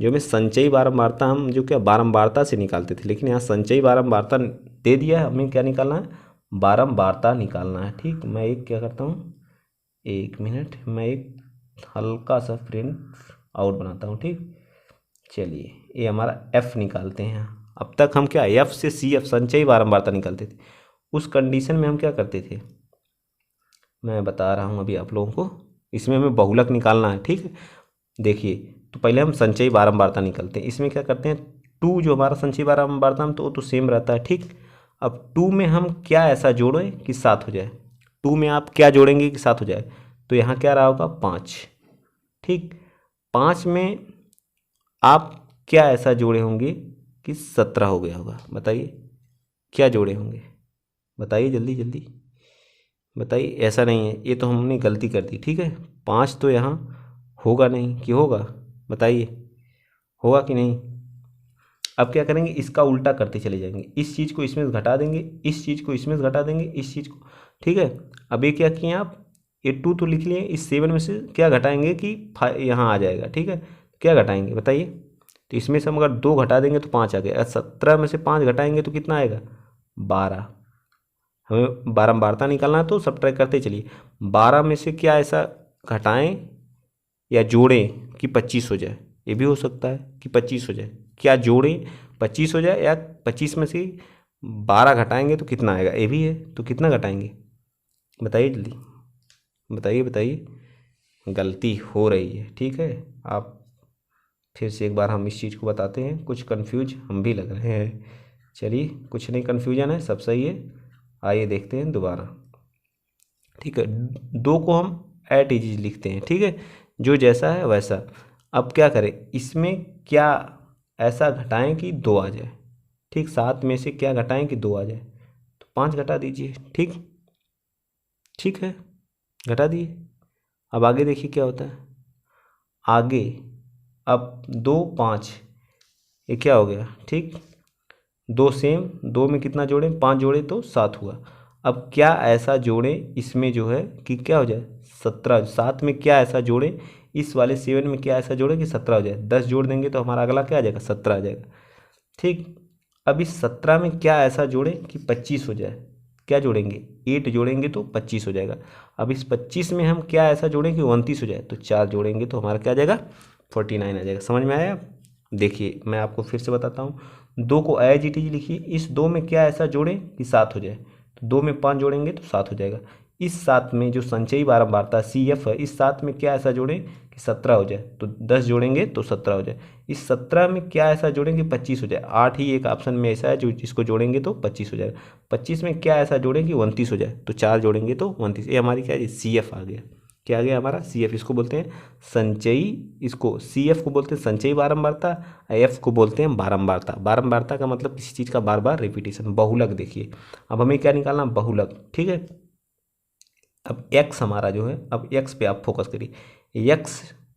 जो मैं संचयी बारंबारता, हम जो क्या बारंबारता से निकालते थे, लेकिन यहाँ संचयी बारंबारता दे दिया है, हमें क्या निकालना है, बारंबारता निकालना है, ठीक। मैं एक क्या करता हूँ, 1 मिनट, मैं एक हल्का सा प्रिंट आउट बनाता हूँ, ठीक। चलिए ये हमारा एफ निकालते हैं। अब तक हम क्या एफ से सी एफ संचयी बारंबारता निकालते थे, उस कंडीशन में हम क्या करते थे, मैं बता रहा हूँ अभी आप लोगों को। इसमें हमें बहुलक निकालना है, ठीक है। देखिए तो पहले हम संचयी बारंबारता निकालते हैं। इसमें क्या करते हैं, 2 जो हमारा संचयी बारंबारता में तो सेम रहता है, ठीक। अब 2 में हम क्या ऐसा जोड़ें कि 7 हो जाए, 2 में आप क्या जोड़ेंगे कि 7 हो जाए, तो यहाँ क्या रहा होगा 5, ठीक। 5 में आप क्या ऐसा जोड़े होंगे कि 17 हो गया होगा, बताइए क्या जोड़े होंगे, बताइए जल्दी जल्दी। बताइए, ऐसा नहीं है, ये तो हमने गलती कर दी, ठीक है। 5 तो यहाँ होगा नहीं, कि होगा? बताइए, होगा कि नहीं? अब क्या करेंगे, इसका उल्टा करते चले जाएंगे, इस चीज़ को इसमें से घटा देंगे, इस चीज़ को इसमें से घटा देंगे, इस चीज़ को, ठीक है। अब ये क्या किए आप, ये 2 तो लिख लिए, इस 7 में से क्या घटाएंगे कि यहाँ आ जाएगा, ठीक है। क्या घटाएंगे बताइए, तो इसमें से हम अगर 2 घटा देंगे तो 5 आ गया, 17 में से 5 घटाएंगे तो कितना आएगा, 12। हमें बारंबारता निकालना है तो सब्ट्रैक्ट करते चलिए, 12 में से क्या ऐसा घटाएं या जोड़ें कि 25 हो जाए, ये भी हो सकता है कि 25 हो जाए, क्या जोड़ें 25 हो जाए, या 25 में से 12 घटाएंगे तो कितना आएगा, ये भी है, तो कितना घटाएंगे बताइए जल्दी, बताइए बताइए। गलती हो रही है, ठीक है। आप फिर से एक बार हम इस चीज़ को बताते हैं, कुछ कंफ्यूज हम भी लग रहे हैं। चलिए, कुछ नहीं कन्फ्यूजन है, सब सही है। आइए देखते हैं दोबारा, ठीक है। 2 को हम एट इज लिखते हैं, ठीक है, जो जैसा है वैसा। अब क्या करें, इसमें क्या ऐसा घटाएं कि 2 आ जाए, ठीक। 7 में से क्या घटाएं कि 2 आ जाए, तो 5 घटा दीजिए, ठीक, ठीक है, घटा दिए। अब आगे देखिए क्या होता है, आगे अब 2 5, ये क्या हो गया, ठीक। 2 सेम, 2 में कितना जोड़े, 5 जोड़े तो 7 हुआ। अब क्या ऐसा जोड़े इसमें जो है कि क्या हो जाए 17, 7 में क्या ऐसा जोड़े, इस वाले 7 में क्या ऐसा जोड़े कि 17 हो जाए, 10 जोड़ देंगे तो हमारा अगला क्या आ जाएगा, 17 आ जाएगा, ठीक। अब इस 17 में क्या ऐसा जोड़े कि 25 हो जाए, क्या जोड़ेंगे, 8 जोड़ेंगे तो 25 हो जाएगा। अब इस 25 में हम क्या ऐसा जोड़ें कि 29 हो जाए, तो 4 जोड़ेंगे तो हमारा क्या आ जाएगा, 49 आ जाएगा। समझ में आया? देखिए मैं आपको फिर से बताता हूँ, 2 को एज इट इज लिखिए, इस 2 में क्या ऐसा जोड़ें कि 7 हो जाए, तो 2 में 5 जोड़ेंगे तो 7 हो जाएगा। इस 7 में जो संचयी बारंबारता CF है, इस 7 में क्या ऐसा जोड़ें कि 17 हो जाए, तो 10 जोड़ेंगे तो 17 हो जाए। इस 17 में क्या ऐसा जोड़ें कि 25 हो जाए, 8 ही एक ऑप्शन में ऐसा है जो जिसको जोड़ेंगे तो 25 हो जाएगा। 25 में क्या ऐसा जोड़ें कि 29 हो जाए, तो 4 जोड़ेंगे तो 29। ये हमारी क्या है, CF आ गया, क्या आ गया हमारा CF। इसको बोलते हैं संचयी, इसको CF को बोलते हैं संचयी बारंबारता, F को बोलते हैं बारंबारता। बारंबारता का मतलब किसी चीज़ का बार बार रिपीटेशन। बहुलक देखिए, अब हमें क्या निकालना, बहुलक, ठीक है। अब x हमारा जो है, अब x पे आप फोकस करिए, x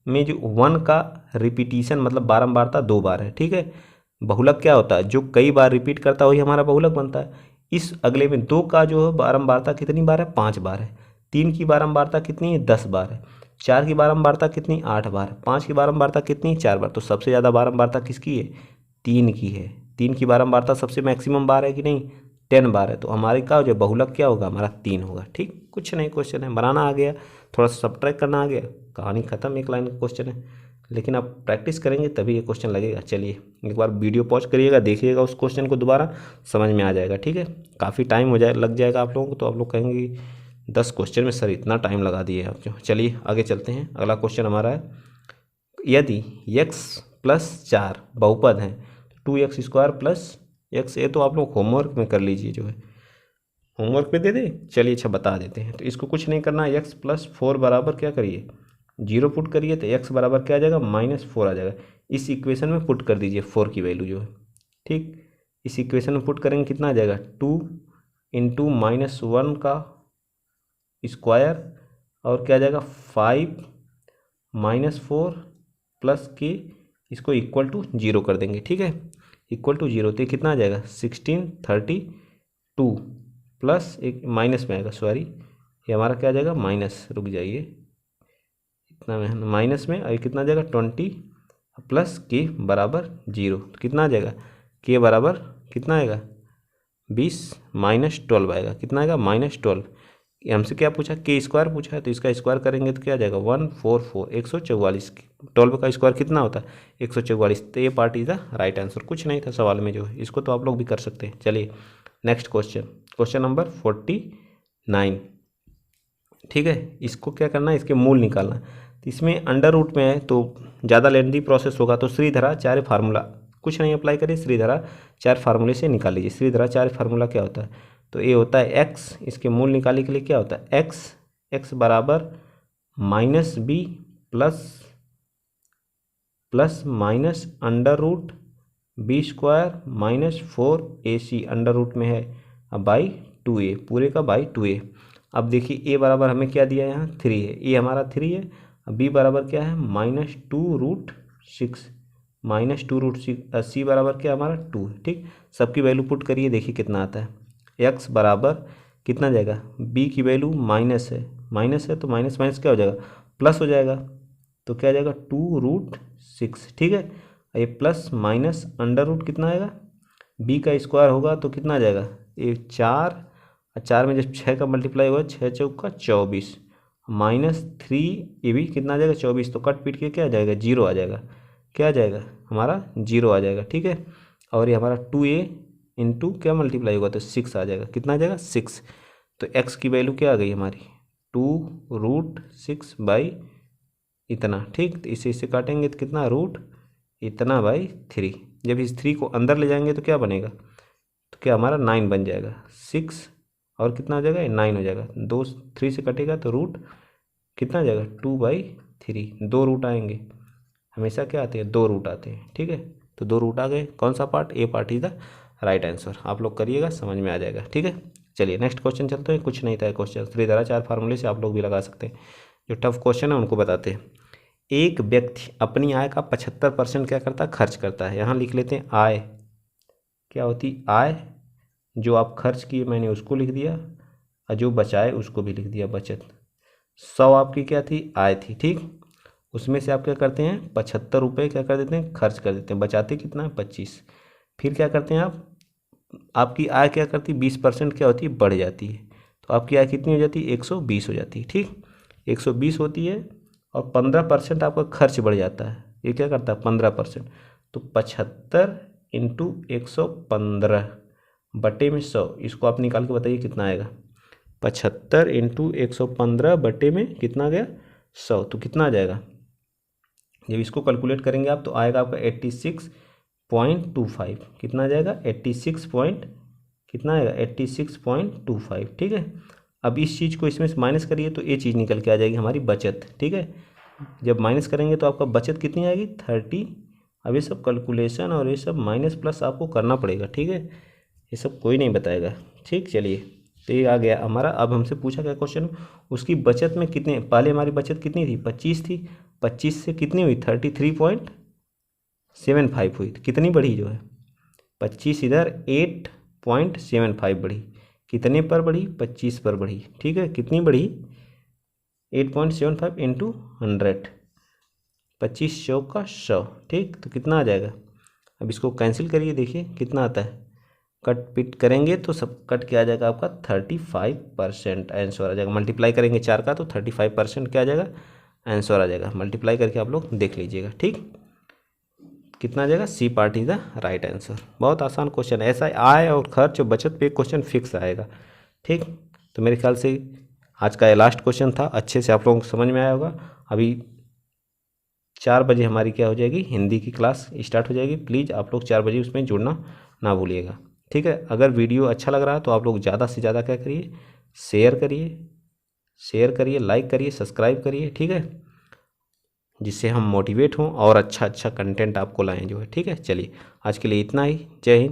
में जो 1 का रिपीटिशन मतलब बारंबारता 2 बार है, ठीक है। बहुलक क्या होता है, जो कई बार रिपीट करता है वही हमारा बहुलक बनता है। इस अगले में 2 का जो है बारंबारता कितनी बार है, 5 बार है। 3 की बारंबारता कितनी है, 10 बार है। 4 की बारंबारता कितनी, 8 बार है। 5 की बारंबारता कितनी, 4 बार। तो सबसे ज़्यादा बारंबारता किसकी है, 3 की है। 3 की बारंबारता सबसे मैक्सिमम बार है कि नहीं, 10 बार है। तो हमारे का जो बहुलक क्या होगा, हमारा 3 होगा, ठीक। कुछ नहीं, क्वेश्चन है, बनाना आ गया, थोड़ा सा सब्ट्रैक्ट करना आ गया, कहानी खत्म, एक लाइन का क्वेश्चन है। लेकिन आप प्रैक्टिस करेंगे तभी ये क्वेश्चन लगेगा। चलिए एक बार वीडियो पॉज करिएगा, देखिएगा उस क्वेश्चन को दोबारा, समझ में आ जाएगा, ठीक है। काफ़ी टाइम हो जाए, लग जाएगा आप लोगों को, तो आप लोग कहेंगे 10 क्वेश्चन में सर इतना टाइम लगा दिए आप जो। चलिए आगे चलते हैं, अगला क्वेश्चन हमारा है, यदि x+4 बहुपद हैं, 2x² प्लस x, ये तो आप लोग होमवर्क में कर लीजिए, जो है होमवर्क पे दे दे। चलिए अच्छा बता देते हैं, तो इसको कुछ नहीं करना, x+4 बराबर क्या करिए, 0 पुट करिए, तो x बराबर क्या आ जाएगा, -4 आ जाएगा। इस इक्वेशन में पुट कर दीजिए 4 की वैल्यू जो है, ठीक। इस इक्वेशन में पुट करेंगे कितना आ जाएगा, 2 × -1 का स्क्वायर, और क्या आ जाएगा 5 -4 प्लस के, इसको इक्वल टू 0 कर देंगे, ठीक है। इक्वल टू 0, तो ये कितना आ जाएगा 1632 प्लस एक माइनस में आएगा, सॉरी ये हमारा क्या आ जाएगा माइनस, रुक जाइए इतना में माइनस में, और कितना आ जाएगा 20 प्लस के बराबर 0, तो कितना आ जाएगा के बराबर कितना आएगा 20 -12 आएगा, कितना आएगा -12। हमसे क्या पूछा, के² पूछा है, तो इसका स्क्वायर करेंगे तो क्या आ जाएगा 144, 144। 12 का स्क्वायर कितना होता है 144, तो ये part is the right answer. कुछ नहीं था सवाल में जो है, इसको तो आप लोग भी कर सकते हैं। चलिए नेक्स्ट क्वेश्चन, क्वेश्चन नंबर 49, ठीक है। इसको क्या करना है, इसके मूल निकालना। तो इसमें अंडर रूट में है तो ज़्यादा लेंथी प्रोसेस होगा, तो श्रीधराचार्य फार्मूला कुछ नहीं अप्लाई करिए, श्रीधराचार्य फार्मूले से निकाल लीजिए। श्रीधराचार्य फार्मूला क्या होता है, तो ये होता है x, इसके मूल निकालने के लिए क्या होता है x बराबर -b plus minus under root b² -4ac, under root में है अब बाई 2a, पूरे का बाई 2a। अब देखिए ए बराबर हमें क्या दिया है, यहाँ 3 है, ए हमारा 3 है। अब बी बराबर क्या है, -2√6, -2√6। सी बराबर क्या हमारा 2 है। ठीक, सबकी वैल्यू पुट करिए, देखिए कितना आता है। एक्स बराबर कितना जाएगा, बी की वैल्यू माइनस है तो माइनस माइनस क्या हो जाएगा, प्लस हो जाएगा। तो क्या आ जाएगा 2√6। ठीक है, ये प्लस माइनस अंडर रूट कितना आएगा, बी का स्क्वायर होगा तो कितना आ जाएगा, ये 4, 4 में जब 6 का मल्टीप्लाई होगा, 6 चौका 24, -3, ये भी कितना आ जाएगा 24। तो कट पीट के क्या आ जाएगा, 0 आ जाएगा। क्या आ जाएगा हमारा, 0 आ जाएगा। ठीक है, और ये हमारा 2a इंटू क्या मल्टीप्लाई होगा तो 6 आ जाएगा। कितना आ जाएगा 6। तो x की वैल्यू क्या आ गई हमारी, 2√6 बाई इतना। ठीक, तो इसे काटेंगे तो कितना, रूट इतना बाई 3। जब इस 3 को अंदर ले जाएंगे तो क्या बनेगा, तो क्या हमारा 9 बन जाएगा। 6 और कितना हो जाएगा, 9 हो जाएगा। 2 3 से कटेगा तो रूट कितना आ जाएगा, 2/3। 2 रूट आएंगे, हमेशा क्या आते हैं, 2 रूट आते हैं। ठीक है, तो 2 रूट आ गए। कौन सा part, A part is the right answer. आप लोग करिएगा, समझ में आ जाएगा। ठीक है, चलिए नेक्स्ट क्वेश्चन चलते हैं। कुछ नहीं था क्वेश्चन, सीधा 4 फार्मूले से आप लोग भी लगा सकते हैं। जो टफ क्वेश्चन है उनको बताते हैं। एक व्यक्ति अपनी आय का 75% क्या करता है, खर्च करता है। यहाँ लिख लेते हैं आय क्या होती, आय जो आप खर्च किए मैंने उसको लिख दिया, और जो बचाए उसको भी लिख दिया, बचत। 100 आपकी क्या थी, आय थी। ठीक, उसमें से आप क्या करते हैं, 75 रुपये क्या कर देते हैं, खर्च कर देते हैं। बचाते कितना है, 25। फिर क्या करते हैं आप, आपकी आय क्या करती है, 20% क्या होती है, बढ़ जाती है। तो आपकी आय कितनी हो जाती है, 120 हो जाती है। ठीक, 120 होती है, और 15% आपका खर्च बढ़ जाता है। ये क्या करता है, 15%। तो 75 इंटू 115 बटे में 100, इसको आप निकाल के बताइए कितना आएगा। 75 इंटू 115 बटे में कितना आ गया, 100। तो कितना आ जाएगा, जब इसको कैलकुलेट करेंगे आप तो आएगा आपका 86.25। कितना आ जाएगा, 86 पॉइंट कितना आएगा, 86.25। ठीक है, अब इस चीज़ को इसमें से माइनस करिए तो ये चीज़ निकल के आ जाएगी हमारी बचत। ठीक है, जब माइनस करेंगे तो आपका बचत कितनी आएगी, 30। अब ये सब कैलकुलेशन और ये सब माइनस प्लस आपको करना पड़ेगा। ठीक है, ये सब कोई नहीं बताएगा। ठीक, चलिए तो ये आ गया हमारा। अब हमसे पूछा गया क्वेश्चन, उसकी बचत में कितने, पहले हमारी बचत कितनी थी, 25 थी। 25 से कितनी हुई, 33.75 हुई। तो कितनी बढ़ी जो है, 25 इधर 8.75 बढ़ी। कितने पर बढ़ी, 25 पर बढ़ी। ठीक है, कितनी बढ़ी, 8.75 इंटू 100, 25 चौका 100। ठीक, तो कितना आ जाएगा, अब इसको कैंसिल करिए, देखिए कितना आता है। कट पिट करेंगे तो सब कट क्या आ जाएगा आपका, 35% आंसर आ जाएगा। मल्टीप्लाई करेंगे 4 का तो 35% क्या आ जाएगा, आंसर आ जाएगा। मल्टीप्लाई करके आप लोग देख लीजिएगा। ठीक, कितना आ जाएगा, C part is the right answer. बहुत आसान क्वेश्चन है, ऐसा आय और खर्च और बचत पे क्वेश्चन फिक्स आएगा। ठीक, तो मेरे ख्याल से आज का ये लास्ट क्वेश्चन था, अच्छे से आप लोगों को समझ में आया होगा। अभी 4 बजे हमारी क्या हो जाएगी, हिंदी की क्लास स्टार्ट हो जाएगी। प्लीज़ आप लोग 4 बजे उसमें जुड़ना ना भूलिएगा। ठीक है, अगर वीडियो अच्छा लग रहा है तो आप लोग ज़्यादा से ज़्यादा क्या करिए, शेयर करिए, लाइक करिए, सब्सक्राइब करिए। ठीक है, जिससे हम मोटिवेट हों और अच्छा अच्छा कंटेंट आपको लाएं जो है। ठीक है, चलिए आज के लिए इतना ही। जय हिंद।